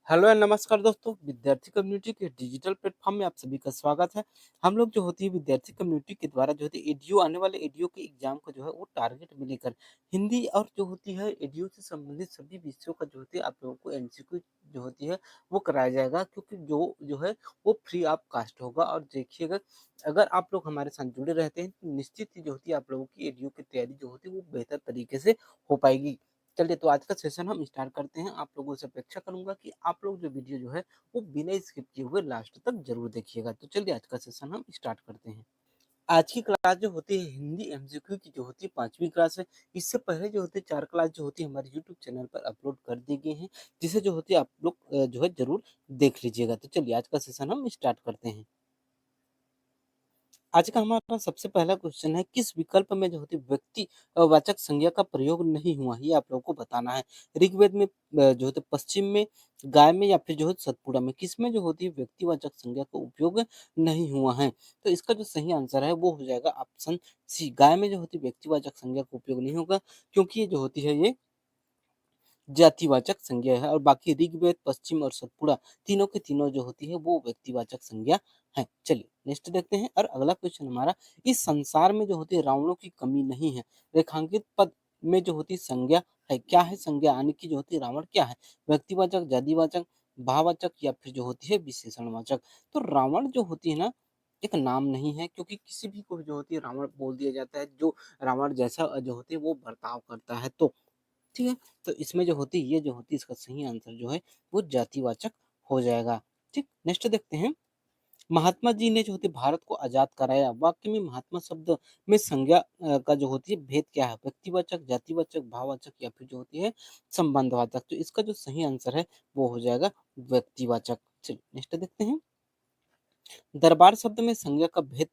Hello and नमस्कार दोस्तों, विद्यार्थी कम्युनिटी के डिजिटल प्लेटफॉर्म में आप सभी का स्वागत है। हम लोग जो होती है विद्यार्थी कम्युनिटी के द्वारा जो होती है एडीओ आने वाले एडीओ के एग्जाम को जो है वो टारगेट में लेकर हिंदी और जो होती है एडीओ से संबंधित सभी विषयों का जो होती है आप लोगों को एमसीक्यू जो होती है वो कराया जाएगा, क्योंकि जो जो है वो फ्री ऑफ कास्ट होगा। और देखिएगा, अगर आप लोग हमारे साथ जुड़े रहते हैं तो निश्चित ही जो होती है आप लोगों की एडीओ की तैयारी जो होती है वो बेहतर तरीके से हो पाएगी। चलिए, तो आज का सेशन हम स्टार्ट करते हैं। आप लोगों से अपेक्षा करूंगा कि आप लोग जो वीडियो जो है वो बिना स्किप किए हुए लास्ट तक जरूर देखिएगा। तो चलिए, आज का सेशन हम स्टार्ट करते हैं। आज की क्लास जो होती है हिंदी एमसीक्यू की जो होती है 5वीं क्लास है। इससे पहले जो होती है 4 क्लास जो होती है हमारे यूट्यूब चैनल पर अपलोड कर दी गई हैं, जिसे जो होती है आप लोग जो है जरूर देख लीजिएगा। तो चलिए, आज का सेशन हम स्टार्ट करते हैं। आज का हमारा सबसे पहला क्वेश्चन है, किस विकल्प में जो होती है व्यक्ति वाचक संज्ञा का प्रयोग नहीं हुआ, ये आप लोगों को बताना है। ऋग्वेद में जो होते पश्चिम में, गाय में, या फिर जो है सतपुड़ा में, किसमें जो होती है व्यक्तिवाचक संज्ञा का उपयोग नहीं हुआ है। तो इसका जो सही आंसर है वो हो जाएगा ऑप्शन सी, गाय में जो होती है व्यक्तिवाचक संज्ञा का उपयोग नहीं होगा, क्योंकि ये जो होती है ये जातिवाचक संज्ञा है। और बाकी ऋग्वेद, पश्चिम और सतपुड़ा तीनों के तीनों जो होती है वो व्यक्तिवाचक संज्ञा है। चलिए नेक्स्ट देखते हैं। और अगला क्वेश्चन हमारा, इस संसार में जो होती है रावणों की कमी नहीं है, रेखांकित पद में जो होती संज्ञा है, क्या है संज्ञा यानी कि जो होती है रावण क्या है, व्यक्तिवाचक, जातिवाचक, भाववाचक, या फिर जो होती है विशेषणवाचक। तो रावण जो होती है ना, एक नाम नहीं है, क्योंकि किसी भी को जो होती है रावण बोल दिया जाता है जो रावण जैसा जो होती है वो बर्ताव करता है। तो ठीक है, तो इसमें जो होती है ये जो होती है इसका सही आंसर जो है वो जातिवाचक हो जाएगा। ठीक, नेक्स्ट देखते हैं। महात्मा जी ने जो होती है भारत को आजाद कराया, वाक्य में महात्मा शब्द में संज्ञा का जो होती है भेद क्या है, व्यक्तिवाचक, जातिवाचक, भाववाचक, या फिर जो होती है संबंधवाचक। तो इसका जो सही आंसर है वो हो जाएगा व्यक्तिवाचक। चलिए नेक्स्ट देखते हैं। दरबार शब्द में संज्ञा का भेद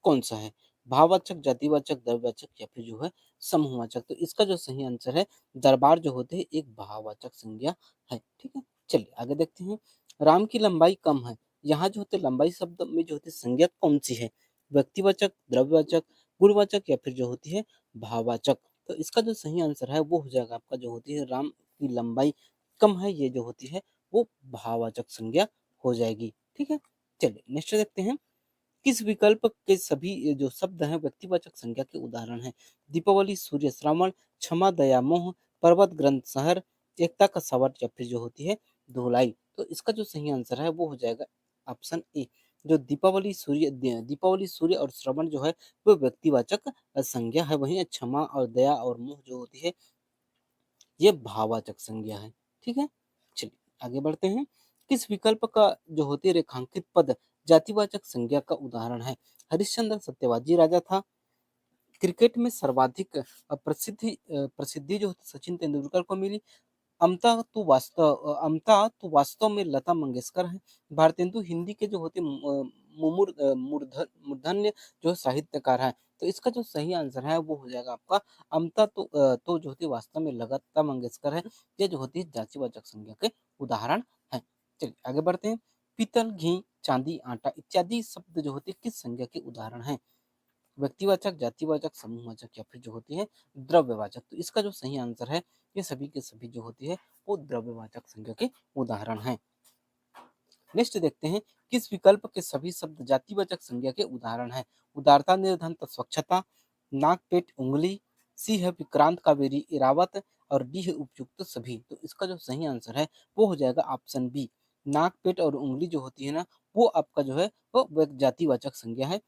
कौन सा है, भाववाचक, जातिवाचक, द्रव्यवाचक, या फिर जो है समूहवाचक। तो इसका जो सही आंसर है दरबार जो होते हैं एक भाववाचक संज्ञा है। ठीक है, चलिए आगे देखते हैं। राम की लंबाई कम है, यहाँ जो होते लंबाई शब्द में जो होती संज्ञा कौन सी है, व्यक्तिवाचक, द्रव्यवाचक, गुणवाचक, या फिर जो होती है भाववाचक। तो इसका जो सही आंसर है वो हो जाएगा आपका जो होती है राम की लंबाई कम है, ये जो होती है वो भाववाचक संज्ञा हो जाएगी। ठीक है, चलिए नेक्स्ट देखते हैं। किस विकल्प के सभी ये जो शब्द हैं व्यक्तिवाचक संज्ञा के उदाहरण हैं, दीपावली, सूर्य, श्रावण, क्षमा, दया, मोह, पर्वत, ग्रंथ, शहर, एकता का सवट, या फिर जो होती है धुलाई। तो इसका जो सही आंसर है वो हो जाएगा ऑप्शन ए, जो दीपावली, सूर्य और श्रवण जो है वो व्यक्तिवाचक संज्ञा है, वहीं क्षमा और दया और मोह जो होती है ये भाववाचक संज्ञा है। ठीक है, चलिए आगे बढ़ते हैं। किस विकल्प का जो होती है रेखांकित पद जातिवाचक संज्ञा का उदाहरण है, हरिश्चंद्र सत्यवादी राजा था, क्रिकेट में सर्वाधिक प्रसिद्धि जो सचिन तेंदुलकर को मिली, अमता तू वास्तव में लता मंगेशकर है, भारतेंदु हिंदी के जो होते मूर्धन्य जो साहित्यकार है। तो इसका जो सही आंसर है वो हो जाएगा आपका तो जो होती है वास्तव में लता मंगेशकर है। ये जो होती है जातिवाचक संज्ञा के उदाहरण है। चलिए आगे बढ़ते हैं। पीतल, घी, चांदी, आटा इत्यादि शब्द जो होते हैं किस संज्ञा के उदाहरण हैं, व्यक्तिवाचक, जातिवाचक, समूहवाचक, या फिर जो होती है द्रव्यवाचक। तो इसका जो सही आंसर है ये सभी के सभी जो होती है वो द्रव्यवाचक संज्ञा के उदाहरण हैं। नेक्स्ट देखते हैं। किस विकल्प के सभी शब्द जातिवाचक संज्ञा के उदाहरण हैं, उदारता, निर्धनता, स्वच्छता, नाक, पेट, उंगली, सी है विक्रांत, कावेरी, इरावत, और डी है उपयुक्त सभी। तो इसका जो सही आंसर है वो हो जाएगा ऑप्शन बी, नाक, पेट और उंगली जो होती है ना वो आपका जो है वो एक जातिवाचक संज्ञा है।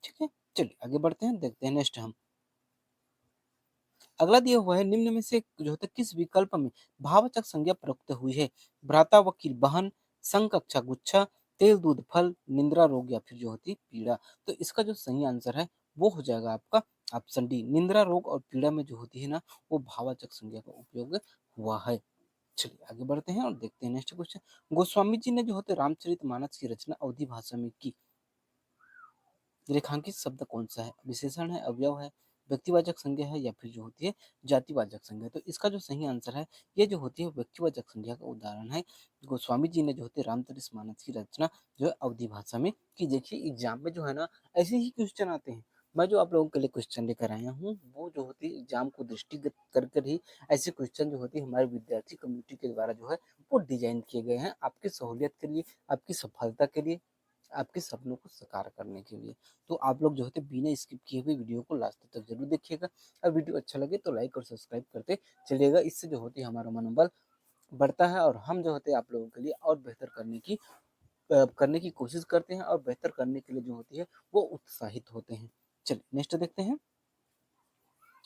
ठीक है, चलिए आगे बढ़ते हैं, देखते हैं नेक्स्ट हम। अगला दिया हुआ है, निम्न में से जो होता है किस विकल्प में भाववाचक संज्ञा प्रयुक्त हुई है, भ्राता, वकील, बहन, संघ, कक्षा, गुच्छा, तेल, दूध, फल, निंद्रा, रोग, या फिर जो होती है पीड़ा। तो इसका जो सही आंसर है वो हो जाएगा आपका ऑप्शन डी, निंद्रा, रोग और पीड़ा में जो होती है ना वो भाववाचक संज्ञा का उपयोग हुआ है। चलिए आगे बढ़ते हैं और देखते हैं नेक्स्ट क्वेश्चन। गोस्वामी जी ने जो होते रामचरितमानस की रचना अवधी भाषा में की, रेखांकित शब्द कौन सा है, विशेषण है, अवयव है, व्यक्तिवाचक संज्ञा है, या फिर जो होती है जातिवाचक संज्ञा। तो इसका जो सही आंसर है ये जो होती है व्यक्तिवाचक संज्ञा का उदाहरण है। गोस्वामी जी ने जो होती है रामचरितमानस की रचना जो है अवधी भाषा में की। देखिए एग्जाम में जो है ना ऐसे ही क्वेश्चन आते हैं, मैं जो आप लोगों के लिए क्वेश्चन लेकर आया हूँ, वो जो होती है एग्ज़ाम को दृष्टिगत कर कर ही ऐसे क्वेश्चन जो होती है हमारे विद्यार्थी कम्युनिटी के द्वारा जो है वो डिज़ाइन किए गए हैं, आपकी सहूलियत के लिए, आपकी सफलता के लिए, आपके सपनों को साकार करने के लिए। तो आप लोग जो होते हैं बिना स्किप किए हुए वीडियो को लास्ट तक ज़रूर देखिएगा और वीडियो अच्छा लगे तो लाइक और सब्सक्राइब करते चलिएगा। इससे जो होती है हमारा मनोबल बढ़ता है और हम जो होते हैं आप लोगों के लिए और बेहतर करने की कोशिश करते हैं और बेहतर करने के लिए जो होती है वो उत्साहित होते हैं। चलिए नेक्स्ट देखते हैं।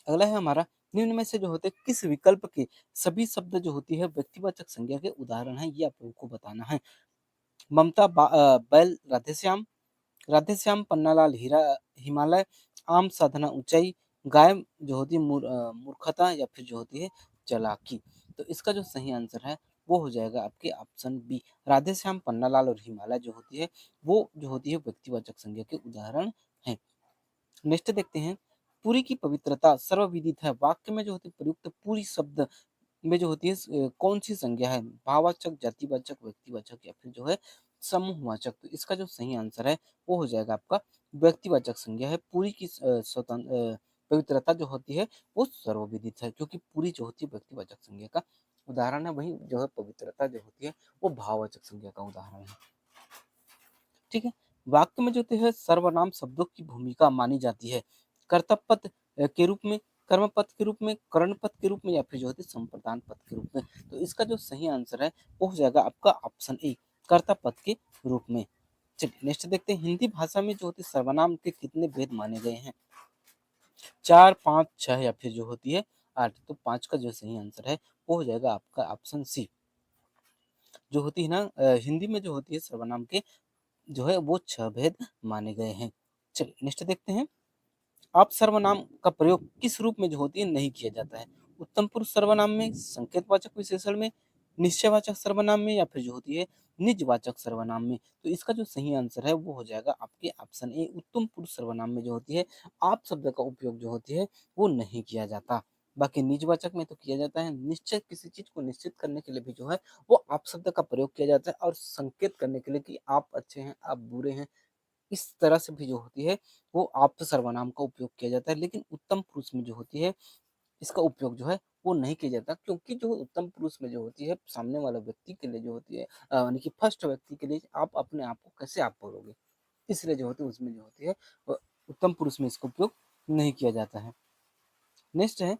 अगला है हमारा निम्न में से जो होते हैं किस विकल्प के सभी शब्द जो होती है व्यक्तिवाचक संज्ञा के उदाहरण हैं, ये आप लोगों को बताना है। ममता बैल राधेश्याम पन्नालाल हीरा हिमालय, आम साधना ऊंचाई, गाय जो होती है मूर्खता या फिर जो होती है चालाकी। तो इसका जो सही आंसर है वो हो जाएगा आपके ऑप्शन बी, राधेश्याम पन्नालाल और हिमालय जो होती है वो जो होती है व्यक्तिवाचक संज्ञा के उदाहरण हैं। नेक्स्ट देखते हैं। पूरी की पवित्रता सर्वविदित है, वाक्य में जो होती है प्रयुक्त पूरी शब्द में जो होती है कौन सी संज्ञा है, भाववाचक, जातिवाचक, व्यक्तिवाचक या फिर जो है समूहवाचक। तो इसका जो सही आंसर है वो हो जाएगा आपका व्यक्तिवाचक संज्ञा है। पूरी की पवित्रता जो होती है वो सर्वविदित है, क्योंकि पूरी जो होती है व्यक्तिवाचक संज्ञा का उदाहरण है, वहीं जो है पवित्रता जो होती है वो भाववाचक संज्ञा का उदाहरण है। ठीक है। वाक्य में जो होते हैं सर्वनाम शब्दों की भूमिका मानी जाती है, कर्तव्य पद के रूप में, कर्म पद के रूप में, करण पद के रूप में या फिर जो होती है संप्रदान पद के रूप में। तो इसका जो सही आंसर है वो हो जाएगा आपका ऑप्शन ए, कर्ता पद के रूप में। चलिए नेक्स्ट देखते हैं। हिंदी भाषा में जो होती है सर्वनाम के कितने भेद माने गए हैं, 4, 5, 6 या फिर जो होती है 8। तो 5 का जो सही आंसर है वो हो जाएगा आपका ऑप्शन सी। जो होती है ना हिंदी में जो होती है सर्वनाम के जो है वो 6 भेद माने गए हैं। चलिए नेक्स्ट देखते हैं। आप सर्वनाम का प्रयोग किस रूप में जो होती है नहीं किया जाता है, उत्तम पुरुष सर्वनाम में, संकेतवाचक विशेषण में, निश्चयवाचक सर्वनाम में या फिर जो होती है निजवाचक सर्वनाम में। तो इसका जो सही आंसर है वो हो जाएगा आपके ऑप्शन ए, उत्तम पुरुष सर्वनाम में जो होती है आप शब्द का उपयोग जो होती है वो नहीं किया जाता। बाकी निजवाचक में तो किया जाता है, निश्चय किसी चीज को निश्चित करने के लिए भी जो है वो आप शब्द का प्रयोग किया जाता है और संकेत करने के लिए कि आप अच्छे हैं, आप बुरे हैं, इस तरह से भी जो होती है वो आप्त सर्वनाम का उपयोग किया जाता है। लेकिन उत्तम पुरुष में जो होती है इसका उपयोग जो है वो नहीं किया जाता, क्योंकि जो उत्तम पुरुष में जो होती है सामने वाला व्यक्ति के लिए जो होती है यानी कि फर्स्ट व्यक्ति के लिए आप अपने आप को कैसे आप बोलोगे, इसलिए जो होती है उसमें जो होती है उत्तम पुरुष में इसका उपयोग नहीं किया जाता है। नेक्स्ट है।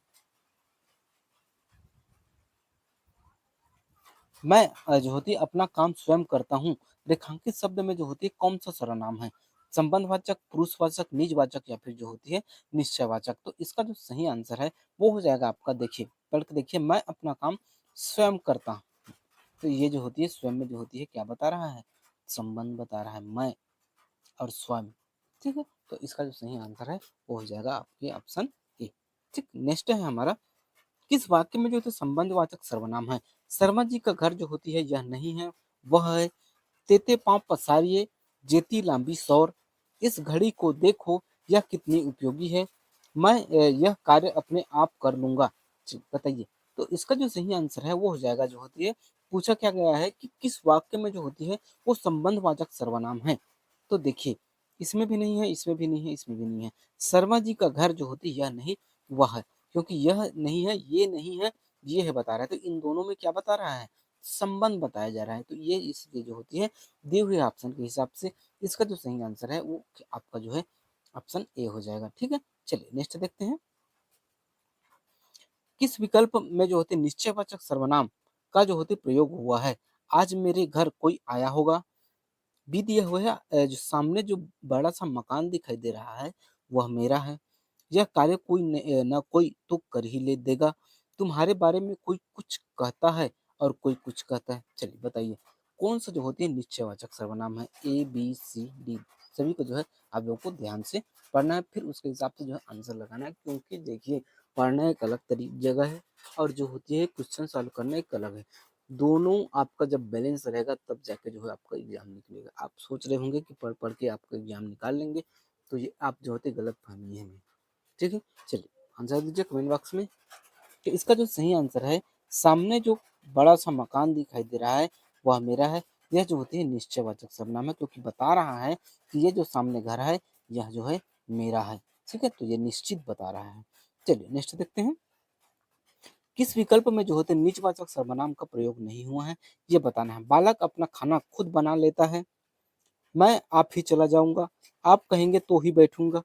मैं जो होती है अपना काम स्वयं करता हूँ, रेखांकित शब्द में जो होती है कौन सा सर्वनाम है, संबंधवाचक, पुरुषवाचक, निजवाचक या फिर जो होती है निश्चयवाचक। तो इसका जो सही आंसर है वो हो जाएगा आपका, देखिए पढ़ के देखिए, मैं अपना काम स्वयं करता हूँ। तो ये जो होती है स्वयं में जो होती है क्या बता रहा है, संबंध बता रहा है, मैं और स्वयं। ठीक है, तो इसका जो सही आंसर है वो हो जाएगा आपके ऑप्शन ए। ठीक, नेक्स्ट है हमारा। किस वाक्य में जो है संबंधवाचक सर्वनाम है, शर्मा जी का घर जो होती है यह नहीं है, वह है, तेते पांव पसारिए, जेती लांबी सौर, इस घड़ी को देखो यह कितनी उपयोगी है, मैं यह कार्य अपने आप कर लूंगा। जी, बताइए। तो इसका जो सही आंसर है वो हो जाएगा जो होती है, पूछा क्या गया है कि किस वाक्य में जो होती है वो संबंधवाचक सर्वनाम है। तो देखिए, इसमें भी नहीं है, इसमें भी नहीं है, इसमें भी नहीं है। शर्मा जी का घर जो होती है यह नहीं वह है, क्योंकि यह नहीं है, ये नहीं है, ये है बता रहा है। तो इन दोनों में क्या बता रहा है, संबंध बताया जा रहा है। तो ये इसलिए जो होती है दिए हुए ऑप्शन के हिसाब से इसका जो सही आंसर है वो आपका जो है ऑप्शन ए हो जाएगा। ठीक है, चलिए नेक्स्ट देखते हैं। किस विकल्प में जो होते निश्चयवाचक सर्वनाम का जो होते प्रयोग हुआ है, आज मेरे घर कोई आया होगा, बी दिया हुआ है जो सामने जो बड़ा सा मकान दिखाई दे रहा है वह मेरा है, यह कार्य कोई न कोई तो कर ही ले देगा, तुम्हारे बारे में कोई कुछ कहता है और कोई कुछ कहता है। चलिए बताइए कौन सा जो होती है निश्चयवाचक सर्वनाम है, ए बी सी डी। सभी को जो है आप लोगों को ध्यान से पढ़ना है, फिर उसके हिसाब से जो है आंसर लगाना है, क्योंकि देखिए पढ़ना एक अलग तरीके जगह है और जो होती है क्वेश्चन सॉल्व करना एक अलग है। दोनों आपका जब बैलेंस रहेगा तब जाके जो है आपका एग्जाम निकलेगा। आप सोच रहे होंगे कि पढ़ पढ़ के आपका एग्जाम निकाल लेंगे, तो ये आप जो होते गलत फहमी है। ठीक है, चलिए आंसर दीजिए कमेंट बॉक्स में। तो इसका जो सही आंसर है, सामने जो बड़ा सा मकान दिखाई दे रहा है वह मेरा है, यह जो होती है निश्चयवाचक सर्वनाम है, क्योंकि बता रहा है कि ये जो सामने घर है यह जो है मेरा है। ठीक है, तो ये निश्चित बता रहा है। चलिए नेक्स्ट देखते हैं। किस विकल्प में जो होते हैं निजवाचक सर्वनाम का प्रयोग नहीं हुआ है, ये बताना है। बालक अपना खाना खुद बना लेता है, मैं आप ही चला जाऊँगा, आप कहेंगे तो ही बैठूँगा,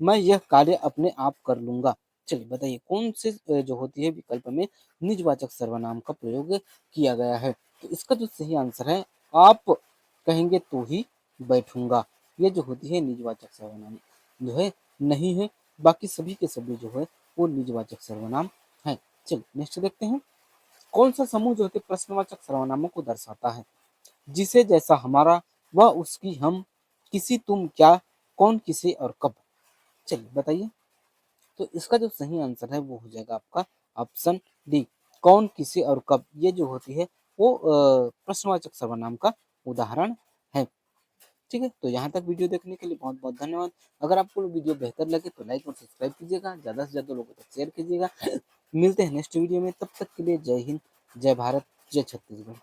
मैं यह कार्य अपने आप कर लूँगा। चलिए बताइए कौन से जो होती है विकल्प में निजवाचक सर्वनाम का प्रयोग किया गया है? तो इसका जो सही आंसर है, आप कहेंगे तो ही बैठूँगा। ये जो होती है निजवाचक सर्वनाम जो है नहीं है, बाकी सभी के सभी जो है वो निजवाचक सर्वनाम हैं। चलिए नेक्स्ट देखते हैं। कौन सा समूह जो होते हैं प्रश्नवाचक सर्वनामों को दर्शाता है? जिसे, जैसा, हमारा, वह, उसकी, हम, किसी, तुम, क्या, कौन, किसे और कब। चलिए बताइए। तो इसका जो सही आंसर है वो हो जाएगा आपका ऑप्शन डी, कौन, किसे और कब। ये जो होती है वो प्रश्नवाचक सर्वनाम का उदाहरण है। ठीक है, तो यहाँ तक वीडियो देखने के लिए बहुत बहुत धन्यवाद। अगर आपको वीडियो बेहतर लगे तो लाइक और सब्सक्राइब कीजिएगा, ज़्यादा से ज़्यादा लोगों तक शेयर कीजिएगा। मिलते हैं नेक्स्ट वीडियो में, तब तक के लिए जय हिंद, जय भारत, जय छत्तीसगढ़।